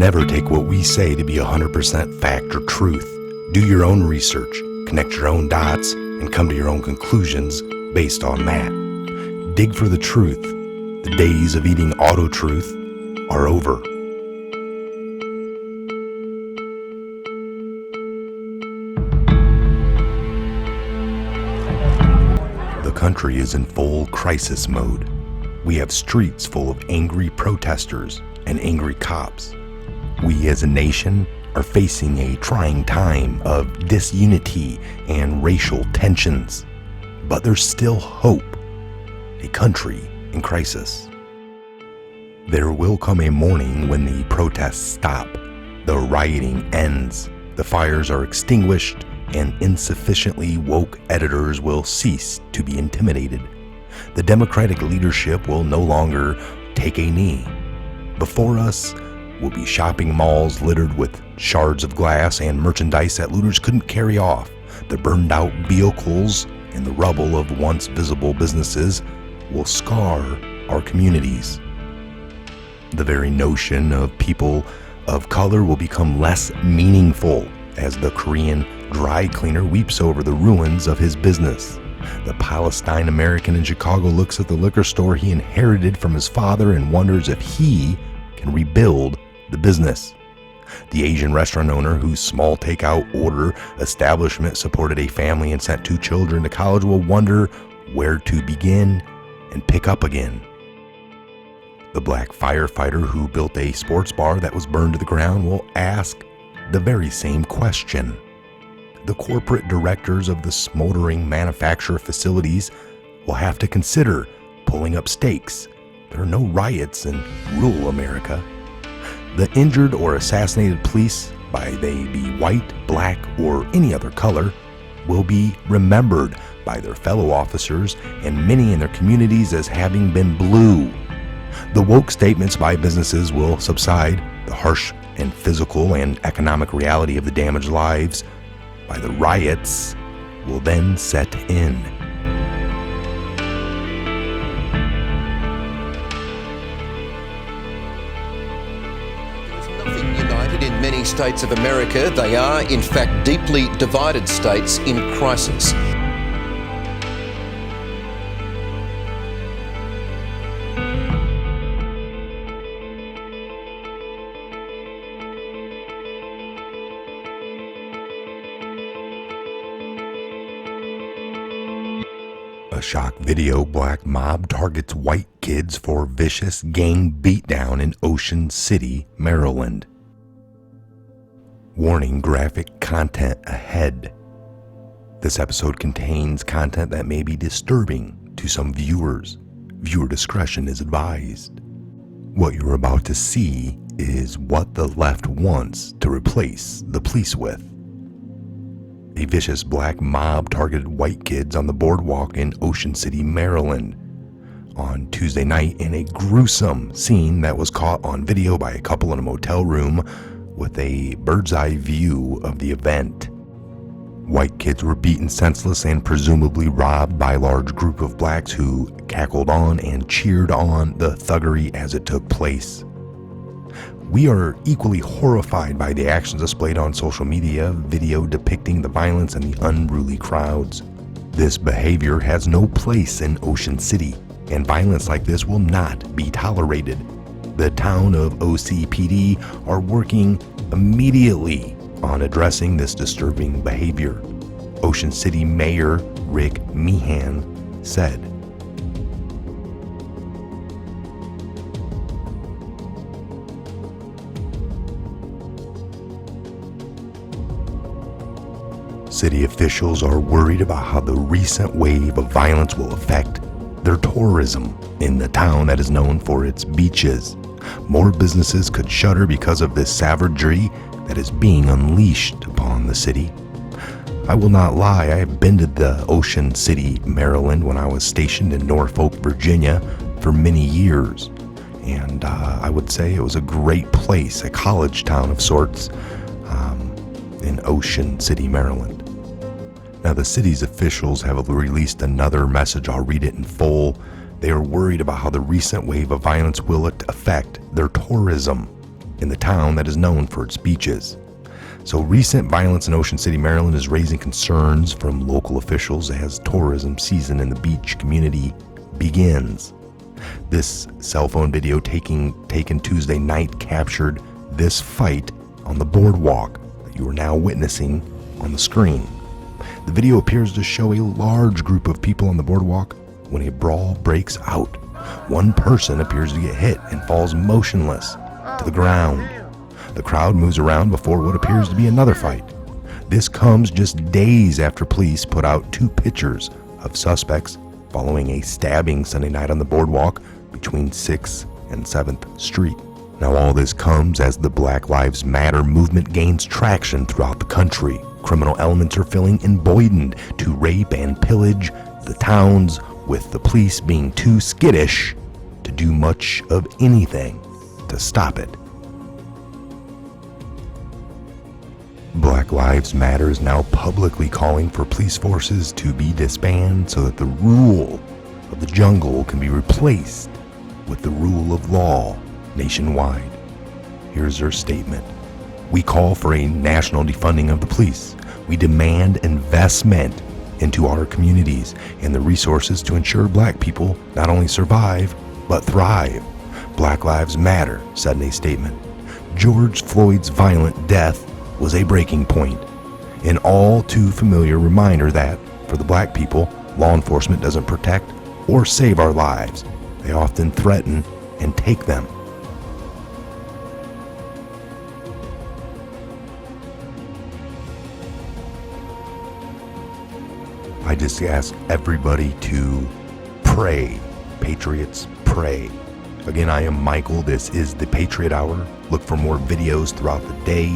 Never take what we say to be 100% fact or truth. Do your own research, connect your own dots, and come to your own conclusions based on that. Dig for the truth. The days of eating auto-truth are over. The country is in full crisis mode. We have streets full of angry protesters and angry cops. We as a nation are facing a trying time of disunity and racial tensions. But there's still hope. A country in crisis. There will come a morning when the protests stop, the rioting ends, the fires are extinguished, and insufficiently woke editors will cease to be intimidated. The Democratic leadership will no longer take a knee. Before us will be shopping malls littered with shards of glass and merchandise that looters couldn't carry off. The burned out vehicles and the rubble of once visible businesses will scar our communities. The very notion of people of color will become less meaningful as the Korean dry cleaner weeps over the ruins of his business. The Palestine American in Chicago looks at the liquor store he inherited from his father and wonders if he can rebuild the business. The Asian restaurant owner whose small takeout order establishment supported a family and sent 2 children to college will wonder where to begin and pick up again. The black firefighter who built a sports bar that was burned to the ground will ask the very same question. The corporate directors of the smoldering manufacturer facilities will have to consider pulling up stakes. There are no riots in rural America. The injured or assassinated police, by they be white, black, or any other color, will be remembered by their fellow officers and many in their communities as having been blue. The woke statements by businesses will subside. The harsh and physical and economic reality of the damaged lives by the riots will then set in. There is nothing united in many states of America. They are, in fact, deeply divided states in crisis. A shock video: black mob targets white kids for vicious gang beatdown in Ocean City, Maryland. Warning: graphic content ahead. This episode contains content that may be disturbing to some viewers. Viewer discretion is advised. What you're about to see is what the left wants to replace the police with. A vicious black mob targeted white kids on the boardwalk in Ocean City, Maryland on Tuesday night in a gruesome scene that was caught on video by a couple in a motel room with a bird's eye view of the event. White kids were beaten senseless and presumably robbed by a large group of blacks who cackled on and cheered on the thuggery as it took place. We are equally horrified by the actions displayed on social media, video depicting the violence and the unruly crowds. This behavior has no place in Ocean City, and violence like this will not be tolerated. The town of OCPD are working immediately on addressing this disturbing behavior. Ocean City Mayor Rick Meehan said. City officials are worried about how the recent wave of violence will affect their tourism in the town that is known for its beaches. More businesses could shutter because of this savagery that is being unleashed upon the city. I will not lie, I have been to the Ocean City, Maryland when I was stationed in Norfolk, Virginia for many years. And I would say it was a great place, a college town of sorts, in Ocean City, Maryland. Now, the city's officials have released another message. I'll read it in full. They are worried about how the recent wave of violence will affect their tourism in the town that is known for its beaches. So recent violence in Ocean City, Maryland is raising concerns from local officials as tourism season in the beach community begins. This cell phone video taken Tuesday night captured this fight on the boardwalk that you are now witnessing on the screen. The video appears to show a large group of people on the boardwalk when a brawl breaks out. One person appears to get hit and falls motionless to the ground. The crowd moves around before what appears to be another fight. This comes just days after police put out 2 pictures of suspects following a stabbing Sunday night on the boardwalk between 6th and 7th Street. Now all this comes as the Black Lives Matter movement gains traction throughout the country. Criminal elements are feeling emboldened to rape and pillage the towns, with the police being too skittish to do much of anything to stop it. Black Lives Matter is now publicly calling for police forces to be disbanded so that the rule of the jungle can be replaced with the rule of law nationwide. Here's their statement. We call for a national defunding of the police. We demand investment into our communities and the resources to ensure black people not only survive, but thrive. Black Lives Matter said in a statement. George Floyd's violent death was a breaking point, an all too familiar reminder that, for the black people, law enforcement doesn't protect or save our lives. They often threaten and take them. I just ask everybody to pray. Patriots, pray. Again, I am Michael. This is the Patriot Hour. Look for more videos throughout the day.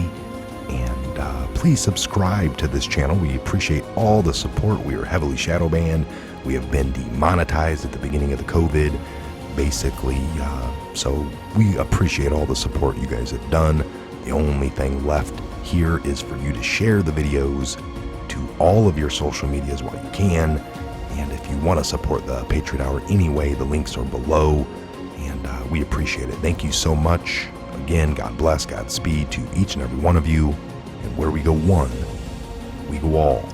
And please subscribe to this channel. We appreciate all the support. We are heavily shadow banned. We have been demonetized at the beginning of the COVID, basically. So we appreciate all the support you guys have done. The only thing left here is for you to share the videos to all of your social medias while you can. And if you want to support the Patriot Hour anyway, the links are below. And we appreciate it. Thank you so much. Again, God bless, Godspeed to each and every one of you. And where we go one, we go all.